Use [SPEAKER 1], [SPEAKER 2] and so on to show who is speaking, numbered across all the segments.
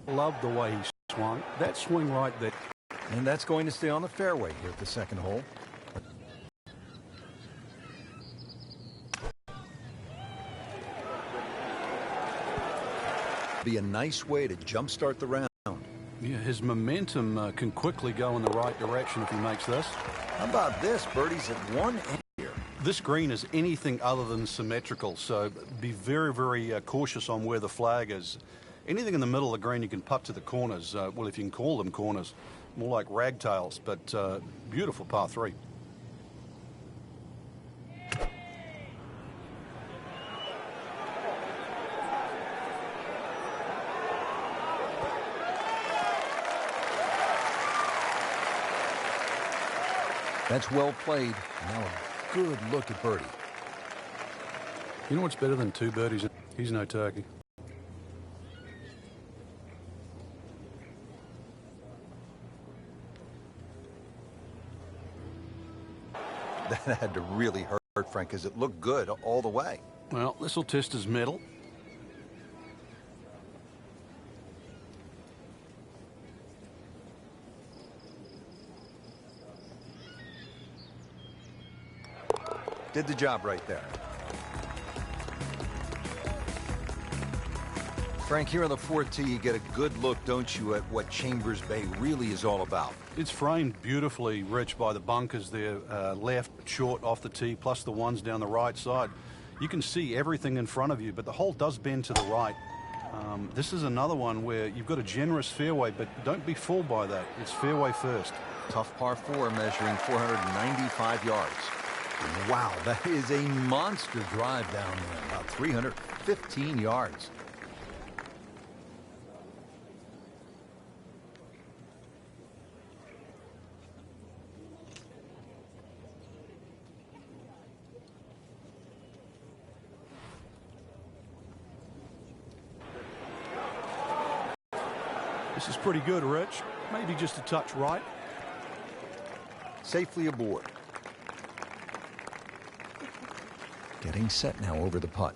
[SPEAKER 1] Love the way he swung. That swing right there.
[SPEAKER 2] And that's going to stay on the fairway here at the second hole. Be a nice way to jumpstart the round.
[SPEAKER 1] Yeah, his momentum can quickly go in the right direction if he makes this.
[SPEAKER 2] How about this? Birdie's at one end here.
[SPEAKER 1] This green is anything other than symmetrical, so be very, very cautious on where the flag is. Anything in the middle of the green you can putt to the corners. Well, if you can call them corners, more like ragtails, but beautiful par 3.
[SPEAKER 2] That's well played. Now a good look at birdie.
[SPEAKER 1] You know what's better than 2 birdies? He's no turkey.
[SPEAKER 2] That had to really hurt, Frank, because it looked good all the way.
[SPEAKER 1] Well, this will test his mettle.
[SPEAKER 2] Did the job right there. Frank, here on the 4th tee, you get a good look, don't you, at what Chambers Bay really is all about.
[SPEAKER 1] It's framed beautifully, Rich, by the bunkers there, left, short, off the tee, plus the ones down the right side. You can see everything in front of you, but the hole does bend to the right. This is another one where you've got a generous fairway, but don't be fooled by that. It's fairway first.
[SPEAKER 2] Tough par 4 measuring 495 yards. Wow, that is a monster drive down there, about 315 yards.
[SPEAKER 1] This is pretty good, Rich. Maybe just a touch right.
[SPEAKER 2] Safely aboard. Getting set now over the putt.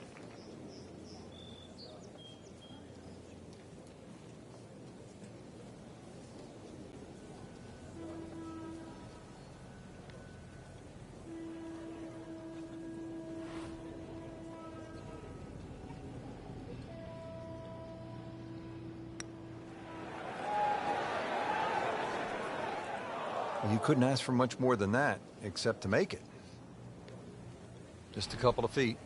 [SPEAKER 2] You couldn't ask for much more than that, except to make it. Just a couple of feet.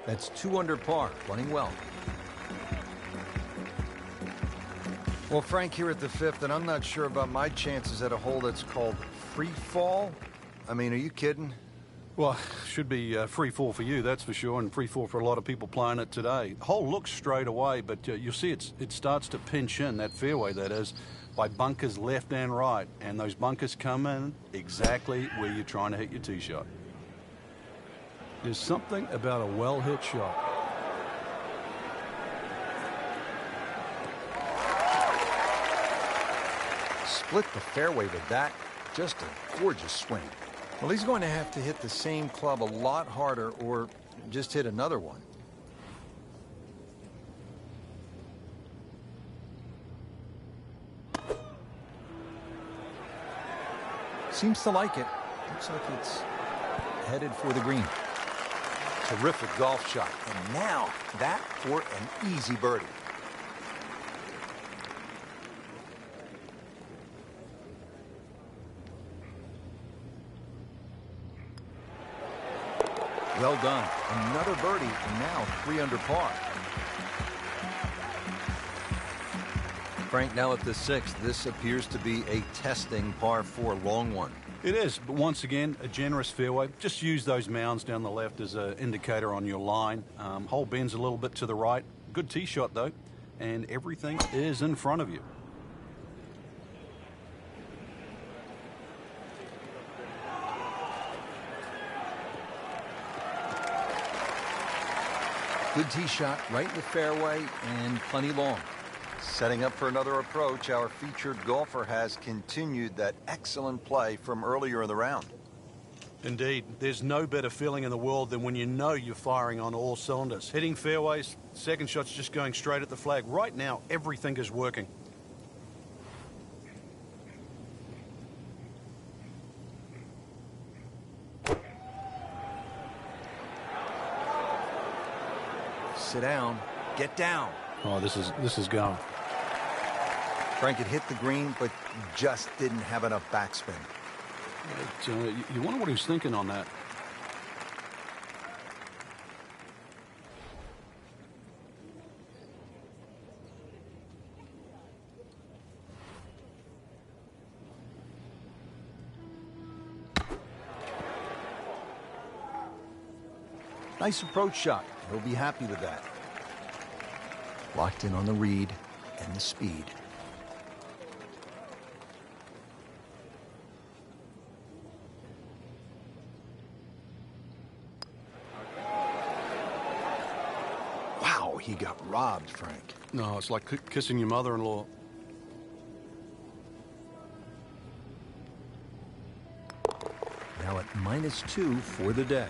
[SPEAKER 2] That's 2 under par, playing well. Well, Frank, here at the 5th, and I'm not sure about my chances at a hole that's called free fall. I mean, are you kidding?
[SPEAKER 1] Well, should be free fall for you, that's for sure, and free fall for a lot of people playing it today. The hole looks straight away, but you'll see it starts to pinch in, that fairway that is, by bunkers left and right, and those bunkers come in exactly where you're trying to hit your tee shot. There's something about a well-hit shot.
[SPEAKER 2] Split the fairway with that. Just a gorgeous swing. Well, he's going to have to hit the same club a lot harder or just hit another one. Seems to like it. Looks like it's headed for the green. Terrific golf shot. And now that for an easy birdie. Well done. Another birdie, and now 3 under par. Frank, now at the 6th, this appears to be a testing par 4 long one.
[SPEAKER 1] It is, but once again, a generous fairway. Just use those mounds down the left as an indicator on your line. Hole bends a little bit to the right. Good tee shot, though, and everything is in front of you.
[SPEAKER 2] Good tee shot right in the fairway and plenty long. Setting up for another approach, our featured golfer has continued that excellent play from earlier in the round.
[SPEAKER 1] Indeed, there's no better feeling in the world than when you know you're firing on all cylinders. Hitting fairways, second shot's just going straight at the flag. Right now, everything is working.
[SPEAKER 2] Sit down. Get down.
[SPEAKER 1] Oh, this is going.
[SPEAKER 2] Frank had hit the green, but just didn't have enough backspin.
[SPEAKER 1] You wonder what he was thinking on that.
[SPEAKER 2] Nice approach shot. He'll be happy with that. Locked in on the read and the speed. Wow, he got robbed, Frank.
[SPEAKER 1] No, it's like kissing your mother-in-law.
[SPEAKER 2] Now at -2 for the day.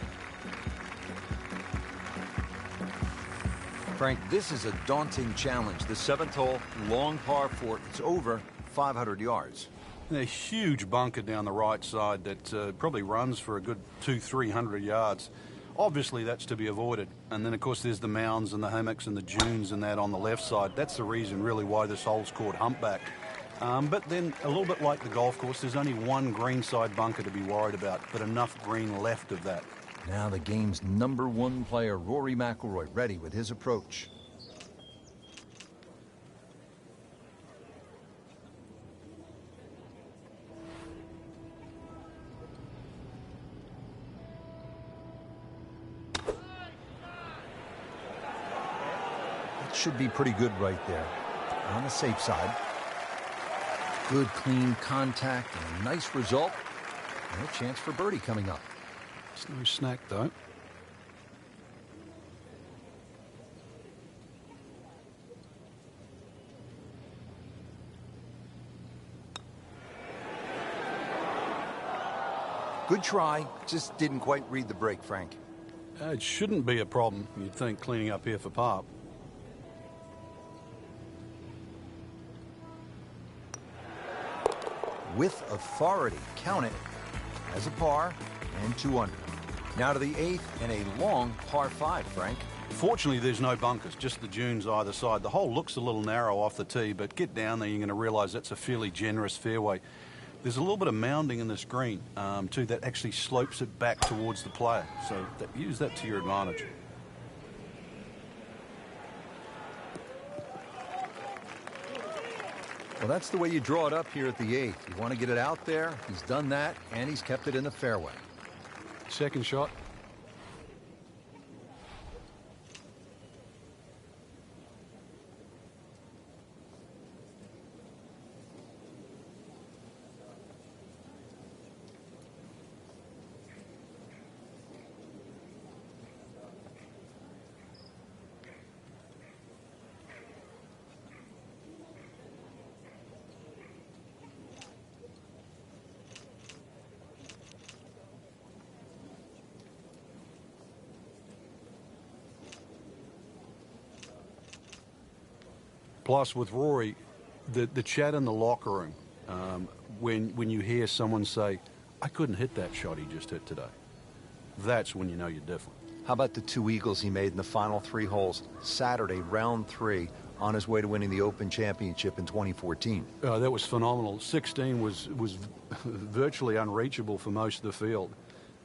[SPEAKER 2] Frank, this is a daunting challenge. The 7th hole, long par 4. It's over 500 yards.
[SPEAKER 1] A huge bunker down the right side that probably runs for a good 200-300 yards. Obviously, that's to be avoided. And then, of course, there's the mounds and the hammocks and the dunes and that on the left side. That's the reason, really, why this hole's called Humpback. But then, a little bit like the golf course, there's only one greenside bunker to be worried about, but enough green left of that.
[SPEAKER 2] Now the game's #1 player, Rory McIlroy, ready with his approach. That should be pretty good right there. On the safe side. Good, clean contact and a nice result. And a chance for birdie coming up.
[SPEAKER 1] It's no snack, though.
[SPEAKER 2] Good try, just didn't quite read the break, Frank.
[SPEAKER 1] It shouldn't be a problem, you'd think, cleaning up here for par.
[SPEAKER 2] With authority, count it as a par and 2 under. Now to the 8th and a long par 5, Frank.
[SPEAKER 1] Fortunately, there's no bunkers, just the dunes either side. The hole looks a little narrow off the tee, but get down there, you're going to realize that's a fairly generous fairway. There's a little bit of mounding in this green, too, that actually slopes it back towards the player. So use that to your advantage.
[SPEAKER 2] Well, that's the way you draw it up here at the 8th. You want to get it out there. He's done that, and he's kept it in the fairway.
[SPEAKER 1] Second shot. Plus, with Rory, the chat in the locker room, when you hear someone say, I couldn't hit that shot he just hit today, that's when you know you're different.
[SPEAKER 2] How about the 2 eagles he made in the final 3 holes? Saturday, round 3, on his way to winning the Open Championship in 2014.
[SPEAKER 1] That was phenomenal. 16 was virtually unreachable for most of the field.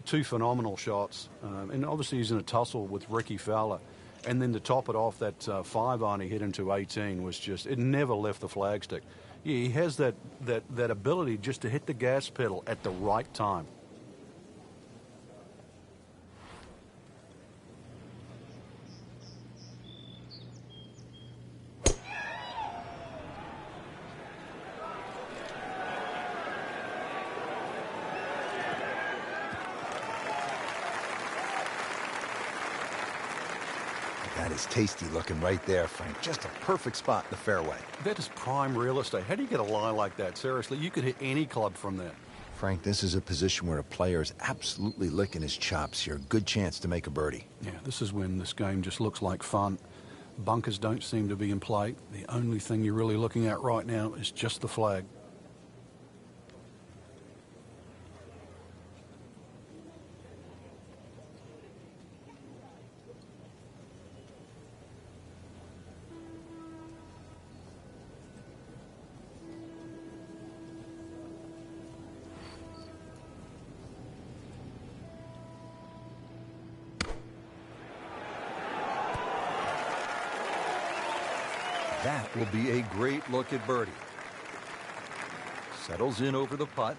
[SPEAKER 1] 2 phenomenal shots. And obviously he's in a tussle with Ricky Fowler. And then to top it off, that 5-iron he hit into 18 was just, it never left the flagstick. Yeah, he has that ability just to hit the gas pedal at the right time.
[SPEAKER 2] That is tasty looking right there, Frank. Just a perfect spot in the fairway.
[SPEAKER 1] That is prime real estate. How do you get a lie like that? Seriously, you could hit any club from that.
[SPEAKER 2] Frank, this is a position where a player is absolutely licking his chops here. Good chance to make a birdie.
[SPEAKER 1] Yeah, this is when this game just looks like fun. Bunkers don't seem to be in play. The only thing you're really looking at right now is just the flag.
[SPEAKER 2] That will be a great look at birdie. Settles in over the putt.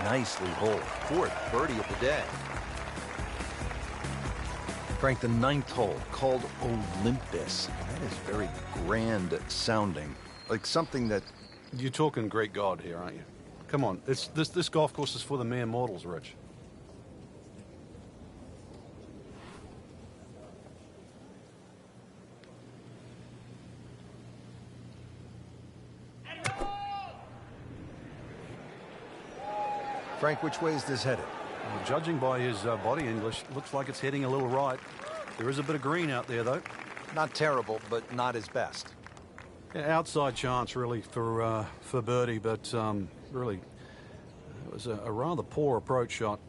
[SPEAKER 2] Nicely holed. Fourth birdie of the day. Frank, the ninth hole, called Olympus. That is very grand sounding. Like something that...
[SPEAKER 1] You're talking Greek god here, aren't you? Come on, this golf course is for the mere mortals, Rich.
[SPEAKER 2] Frank, which way is this headed?
[SPEAKER 1] Well, judging by his body English, looks like it's heading a little right. There is a bit of green out there, though.
[SPEAKER 2] Not terrible, but not his best.
[SPEAKER 1] Yeah, outside chance, really, for birdie, but really, it was a rather poor approach shot.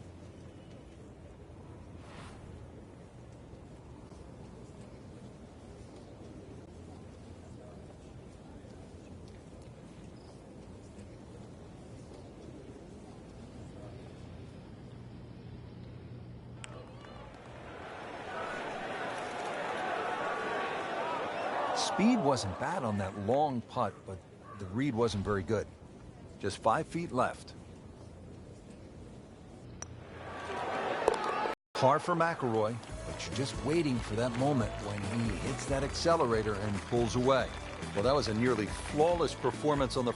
[SPEAKER 2] Speed wasn't bad on that long putt, but the read wasn't very good. Just 5 feet left. Par for McIlroy, but you're just waiting for that moment when he hits that accelerator and pulls away. Well, that was a nearly flawless performance on the...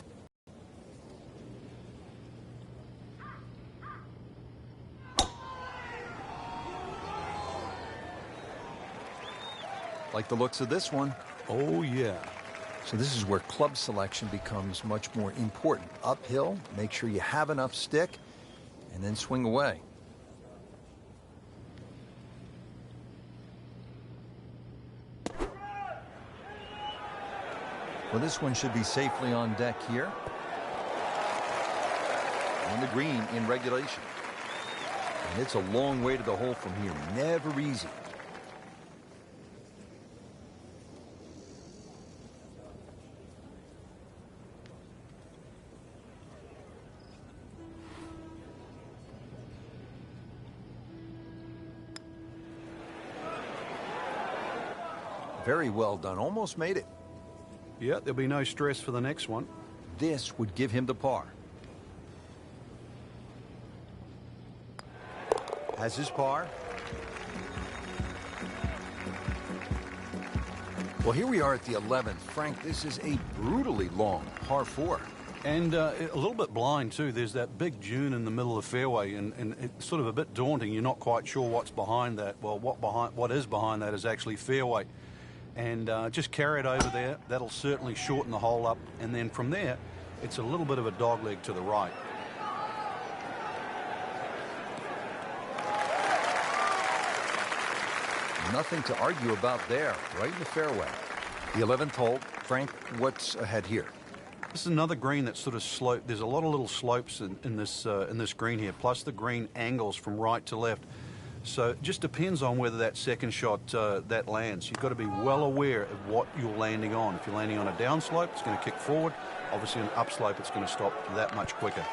[SPEAKER 2] Like the looks of this one.
[SPEAKER 1] Oh, yeah.
[SPEAKER 2] So this is where club selection becomes much more important. Uphill, make sure you have enough stick, and then swing away. Well, this one should be safely on deck here. On the green in regulation. And it's a long way to the hole from here. Never easy. Very well done. Almost made it.
[SPEAKER 1] Yeah, there'll be no stress for the next one.
[SPEAKER 2] This would give him the par. Has his par. Well, here we are at the 11th. Frank, this is a brutally long par 4.
[SPEAKER 1] And a little bit blind, too. There's that big dune in the middle of the fairway, and it's sort of a bit daunting. You're not quite sure what's behind that. Well, what is behind that is actually fairway. And just carry it over there. That'll certainly shorten the hole up. And then from there, it's a little bit of a dogleg to the right.
[SPEAKER 2] Nothing to argue about there. Right in the fairway. The 11th hole. Frank, what's ahead here?
[SPEAKER 1] This is another green that's sort of sloped. There's a lot of little slopes in this green here. Plus the green angles from right to left. So it just depends on whether that second shot that lands. You've got to be well aware of what you're landing on. If you're landing on a downslope, it's going to kick forward. Obviously, an upslope, it's going to stop that much quicker.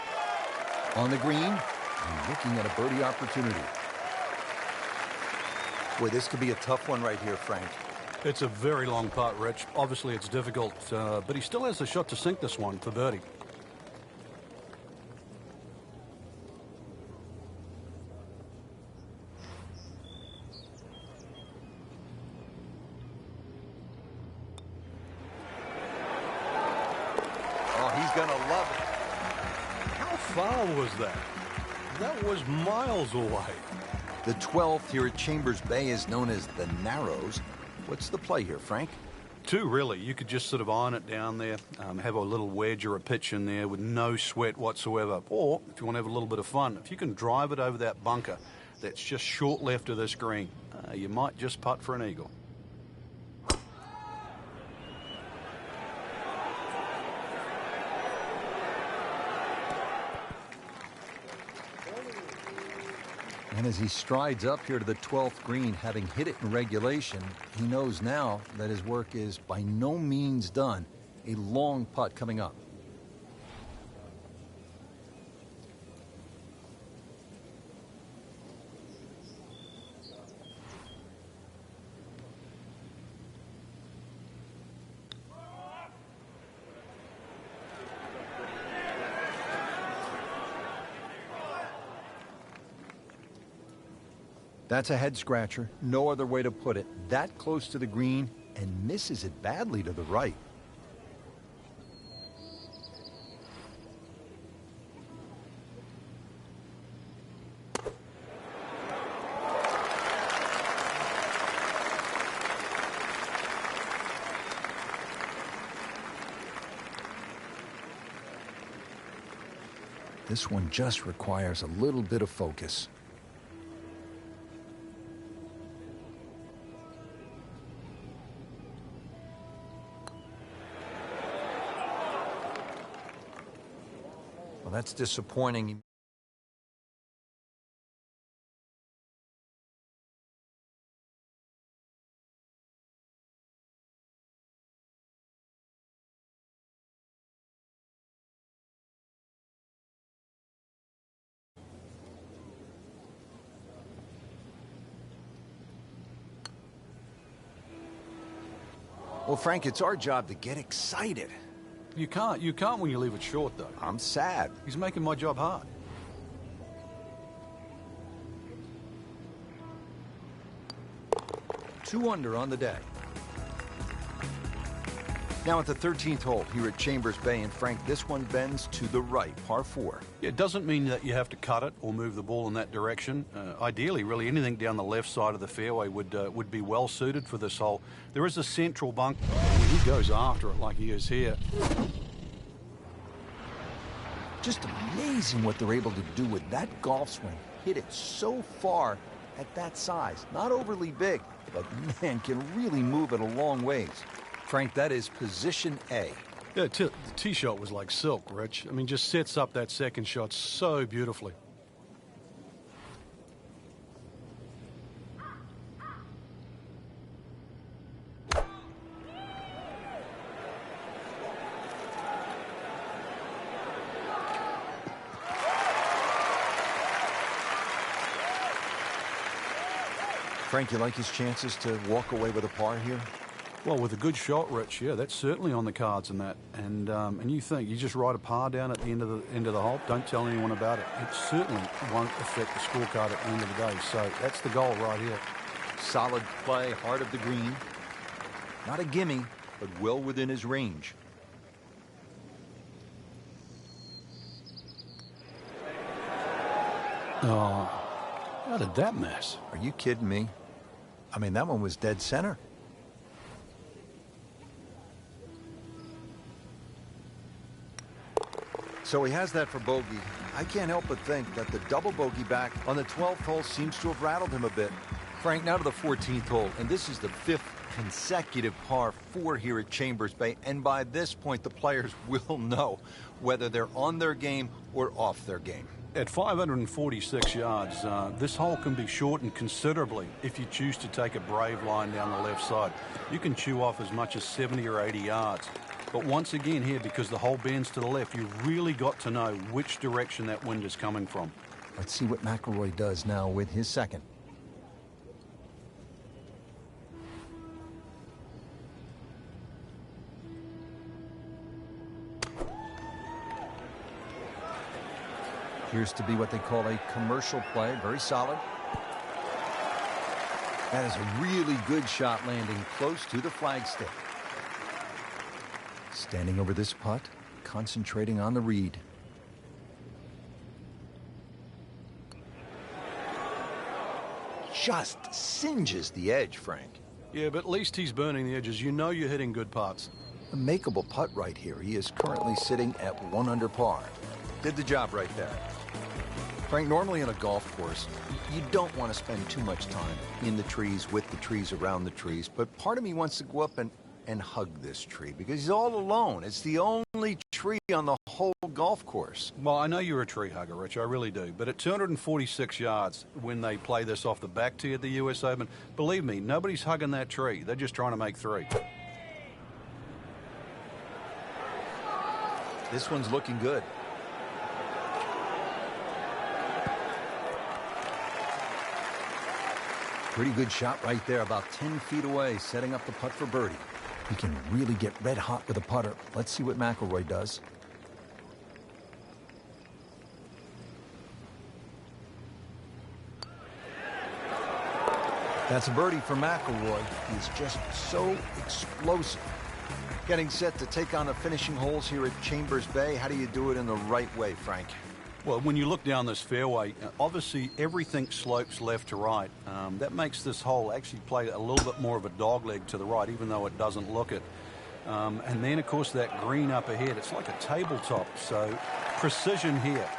[SPEAKER 2] On the green, and looking at a birdie opportunity. Boy, this could be a tough one right here, Frank.
[SPEAKER 1] It's a very long putt, Rich. Obviously, it's difficult, but he still has the shot to sink this one for birdie.
[SPEAKER 2] Gonna love it.
[SPEAKER 1] How far was that? That was miles away.
[SPEAKER 2] The 12th here at Chambers Bay is known as the Narrows. What's the play here, Frank?
[SPEAKER 1] Two, really. You could just sort of iron it down there, have a little wedge or a pitch in there with no sweat whatsoever. Or, if you want to have a little bit of fun, if you can drive it over that bunker that's just short left of this green, you might just putt for an eagle.
[SPEAKER 2] And as he strides up here to the 12th green, having hit it in regulation, he knows now that his work is by no means done. A long putt coming up. That's a head scratcher. No other way to put it. That close to the green and misses it badly to the right. This one just requires a little bit of focus. That's disappointing. Well, Frank, it's our job to get excited.
[SPEAKER 1] You can't when you leave it short, though.
[SPEAKER 2] I'm sad.
[SPEAKER 1] He's making my job hard.
[SPEAKER 2] Two under on the day. Now at the 13th hole here at Chambers Bay, and Frank, this one bends to the right, par 4.
[SPEAKER 1] It doesn't mean that you have to cut it or move the ball in that direction. Ideally, really, anything down the left side of the fairway would be well suited for this hole. There is a central bunk. When he goes after it like he is here.
[SPEAKER 2] Just amazing what they're able to do with that golf swing. Hit it so far at that size. Not overly big, but man, can really move it a long ways. Frank, that is position A.
[SPEAKER 1] Yeah, the tee shot was like silk, Rich. I mean, just sets up that second shot so beautifully.
[SPEAKER 2] Frank, you like his chances to walk away with a par here?
[SPEAKER 1] Well, with a good shot, Rich, yeah, that's certainly on the cards in that. And you think you just write a par down at the end of the hole. Don't tell anyone about it. It certainly won't affect the scorecard at the end of the day. So that's the goal right here.
[SPEAKER 2] Solid play, heart of the green. Not a gimme, but well within his range.
[SPEAKER 1] Oh, how did that miss?
[SPEAKER 2] Are you kidding me? I mean, that one was dead center. So he has that for bogey. I can't help but think that the double bogey back on the 12th hole seems to have rattled him a bit. Frank, now to the 14th hole, and this is the 5th consecutive par 4 here at Chambers Bay, and by this point the players will know whether they're on their game or off their game.
[SPEAKER 1] At 546 yards, this hole can be shortened considerably if you choose to take a brave line down the left side. You can chew off as much as 70 or 80 yards. But once again here, because the hole bends to the left, you've really got to know which direction that wind is coming from.
[SPEAKER 2] Let's see what McIlroy does now with his second. Appears to be what they call a commercial play. Very solid. That is a really good shot landing close to the flagstick. Standing over this putt, concentrating on the read. just singes the edge, Frank.
[SPEAKER 1] Yeah, but at least he's burning the edges. You know you're hitting good putts.
[SPEAKER 2] A makeable putt right here. He is currently sitting at 1 under par. Did the job right there. Frank, normally on a golf course, you don't want to spend too much time in the trees, with the trees, around the trees, but part of me wants to go up and hug this tree because he's all alone. It's the only tree on the whole golf course.
[SPEAKER 1] Well, I know you're a tree hugger, Rich, I really do. But at 246 yards, when they play this off the back tee at the US Open, believe me, nobody's hugging that tree. They're just trying to make 3.
[SPEAKER 2] This one's looking good. Pretty good shot right there, about 10 feet away, setting up the putt for birdie. He can really get red hot with a putter. Let's see what McIlroy does. That's a birdie for McIlroy. He's just so explosive. Getting set to take on the finishing holes here at Chambers Bay. How do you do it in the right way, Frank?
[SPEAKER 1] Well, when you look down this fairway, obviously everything slopes left to right. That makes this hole actually play a little bit more of a dogleg to the right, even though it doesn't look it. And then, of course, that green up ahead, it's like a tabletop. So precision here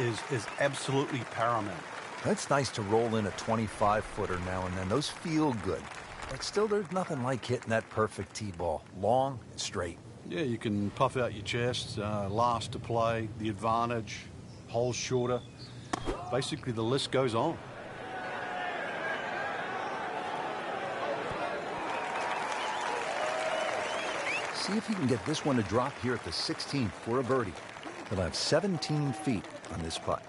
[SPEAKER 1] is absolutely paramount.
[SPEAKER 2] That's nice to roll in a 25-footer now and then. Those feel good. But still, there's nothing like hitting that perfect tee ball. Long and straight.
[SPEAKER 1] Yeah, you can puff out your chest, last to play, the advantage, holes shorter. Basically, the list goes on.
[SPEAKER 2] See if he can get this one to drop here at the 16th for a birdie. He'll have 17 feet on this putt.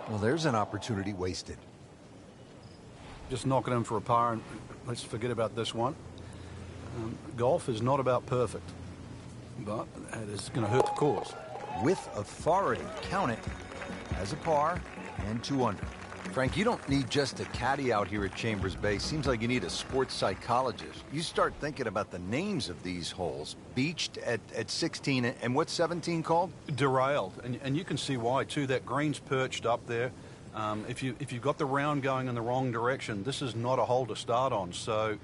[SPEAKER 2] Well, there's an opportunity wasted.
[SPEAKER 1] Just knocking in for a par, and let's forget about this one. Golf is not about perfect, but it is going to hurt the course.
[SPEAKER 2] With authority, count it as a par and 2 under. Frank, you don't need just a caddy out here at Chambers Bay. Seems like you need a sports psychologist. You start thinking about the names of these holes. Beached at 16, and what's 17 called?
[SPEAKER 1] Derailed, and you can see why too. That green's perched up there. If you've got the round going in the wrong direction, this is not a hole to start on. So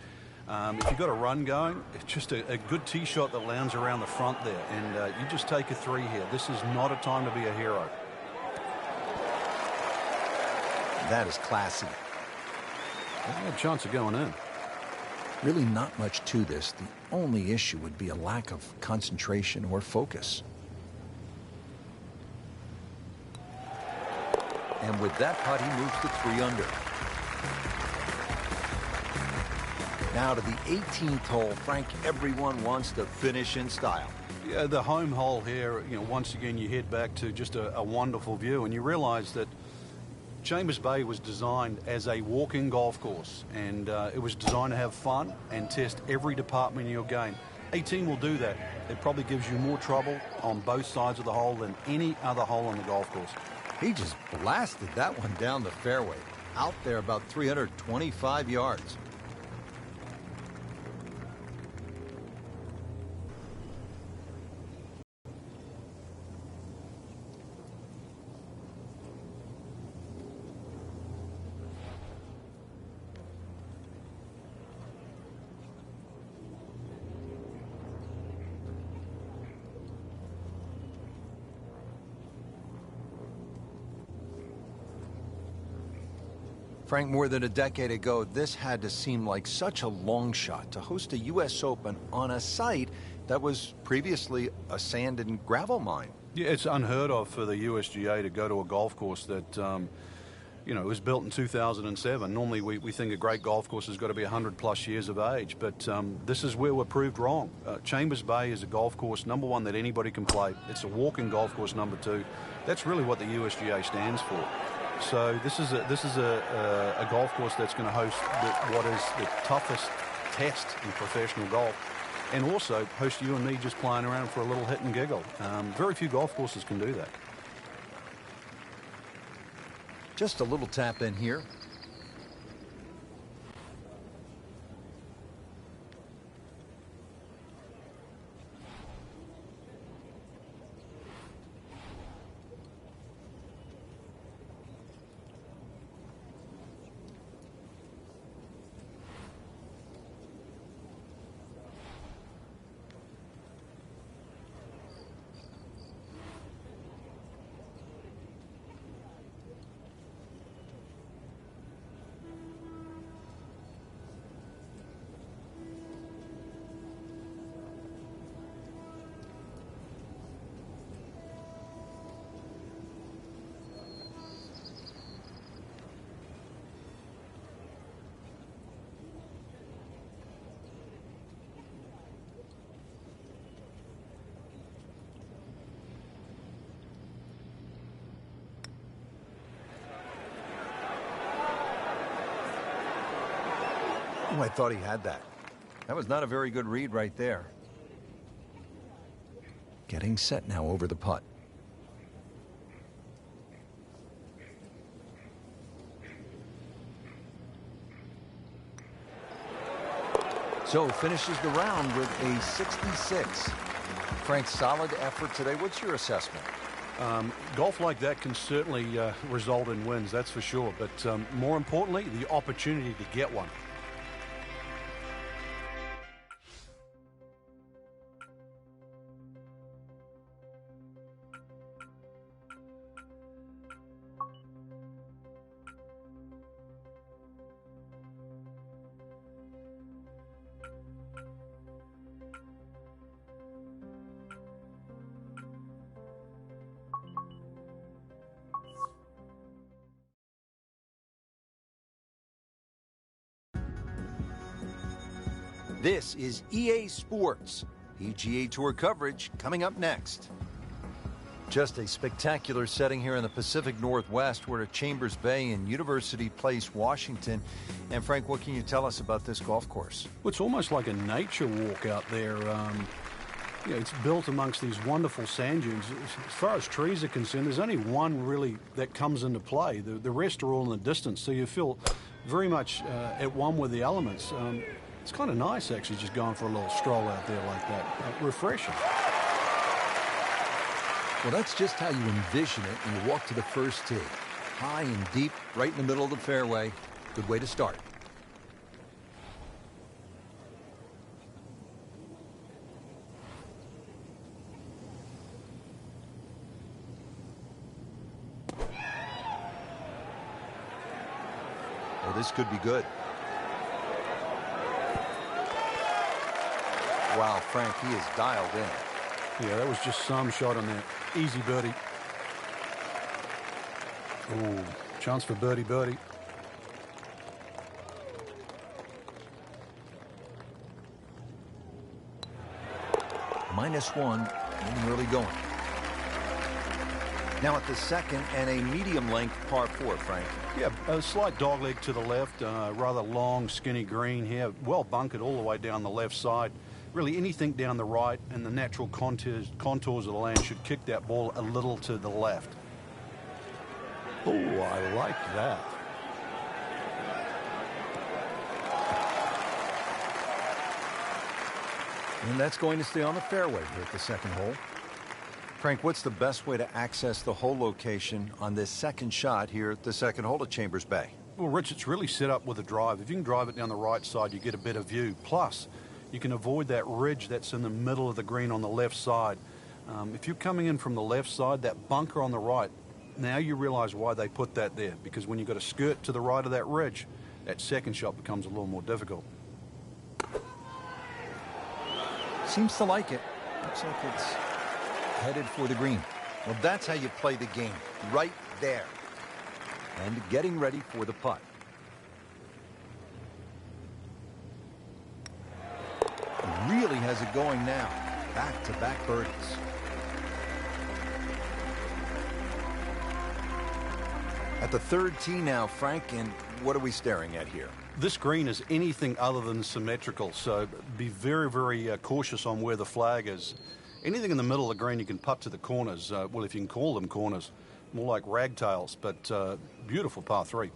[SPEAKER 1] if you've got a run going, it's just a good tee shot that lands around the front there, and you just take a 3 here. This is not a time to be a hero.
[SPEAKER 2] That is classy.
[SPEAKER 1] There's no chance of going in.
[SPEAKER 2] Really not much to this. The only issue would be a lack of concentration or focus. And with that putt, he moves to 3 under. Now to the 18th hole. Frank, everyone wants to finish in style.
[SPEAKER 1] Yeah, the home hole here, once again, you head back to just a wonderful view, and you realize that Chambers Bay was designed as a walking golf course, and it was designed to have fun and test every department in your game. 18 will do that. It probably gives you more trouble on both sides of the hole than any other hole on the golf course.
[SPEAKER 2] He just blasted that one down the fairway, out there about 325 yards. Frank, more than a decade ago, this had to seem like such a long shot to host a U.S. Open on a site that was previously a sand and gravel mine.
[SPEAKER 1] Yeah, it's unheard of for the USGA to go to a golf course that, it was built in 2007. Normally we think a great golf course has got to be 100-plus years of age, but this is where we're proved wrong. Chambers Bay is a golf course, number 1, that anybody can play. It's a walking golf course, number 2. That's really what the USGA stands for. So this is a golf course that's going to host what is the toughest test in professional golf, and also host you and me just playing around for a little hit and giggle. Very few golf courses can do that.
[SPEAKER 2] Just a little tap in here. Oh, I thought he had that. That was not a very good read right there. Getting set now over the putt. So finishes the round with a 66. Frank, solid effort today. What's your assessment?
[SPEAKER 1] Golf like that can certainly result in wins, that's for sure. But more importantly, the opportunity to get one.
[SPEAKER 2] This is EA Sports. PGA Tour coverage coming up next. Just a spectacular setting here in the Pacific Northwest. We're at Chambers Bay in University Place, Washington. And Frank, what can you tell us about this golf course?
[SPEAKER 1] Well, it's almost like a nature walk out there. It's built amongst these wonderful sand dunes. As far as trees are concerned, there's only one really that comes into play. The rest are all in the distance, so you feel very much at one with the elements. It's kind of nice, actually, just going for a little stroll out there like that. Refreshing.
[SPEAKER 2] Well, that's just how you envision it when you walk to the first tee. High and deep, right in the middle of the fairway. Good way to start. Well, this could be good. Wow, Frank, he is dialed in.
[SPEAKER 1] Yeah, that was just some shot on that. Easy birdie. Oh, chance for birdie.
[SPEAKER 2] -1, and really going. Now at the second and a medium-length par 4, Frank.
[SPEAKER 1] Yeah, a slight dogleg to the left, rather long, skinny green here. Well bunkered all the way down the left side. Really anything down the right and the natural contours of the land should kick that ball a little to the left. Oh, I like that.
[SPEAKER 2] And that's going to stay on the fairway here at the second hole. Frank, what's the best way to access the hole location on this second shot here at the second hole at Chambers Bay?
[SPEAKER 1] Well, Rich, it's really set up with a drive. If you can drive it down the right side, you get a better view. Plus, you can avoid that ridge that's in the middle of the green on the left side. If you're coming in from the left side, that bunker on the right, now you realize why they put that there. Because when you've got a skirt to the right of that ridge, that second shot becomes a little more difficult.
[SPEAKER 2] Seems to like it. Looks like it's headed for the green. Well, that's how you play the game. Right there. And getting ready for the putt. Really has it going now. Back-to-back birdies. At the third tee now, Frank, and what are we staring at here?
[SPEAKER 1] This green is anything other than symmetrical, so be very, very cautious on where the flag is. Anything in the middle of the green you can putt to the corners. Well, if you can call them corners, more like ragtails, but beautiful par 3.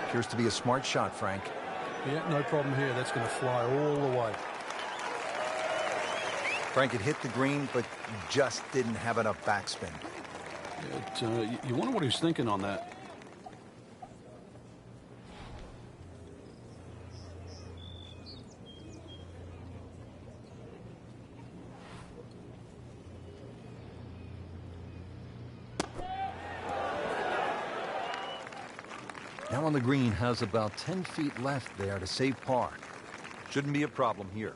[SPEAKER 2] Appears to be a smart shot, Frank.
[SPEAKER 1] Yeah, no problem here. That's going to fly all the way.
[SPEAKER 2] Frank, it hit the green, but just didn't have enough backspin.
[SPEAKER 1] You wonder what he's thinking on that.
[SPEAKER 2] Now on the green, has about 10 feet left there to save par. Shouldn't be a problem here.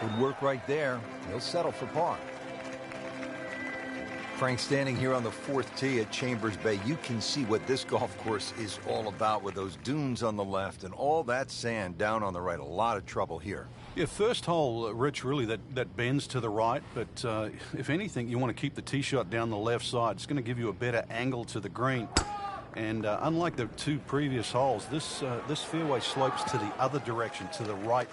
[SPEAKER 2] Good work right there. He'll settle for par. Frank, standing here on the 4th tee at Chambers Bay, you can see what this golf course is all about with those dunes on the left and all that sand down on the right. A lot of trouble here.
[SPEAKER 1] Yeah, first hole, Rich, really that bends to the right, but if anything, you want to keep the tee shot down the left side. It's going to give you a better angle to the green. And unlike the two previous holes, this fairway slopes to the other direction, to the right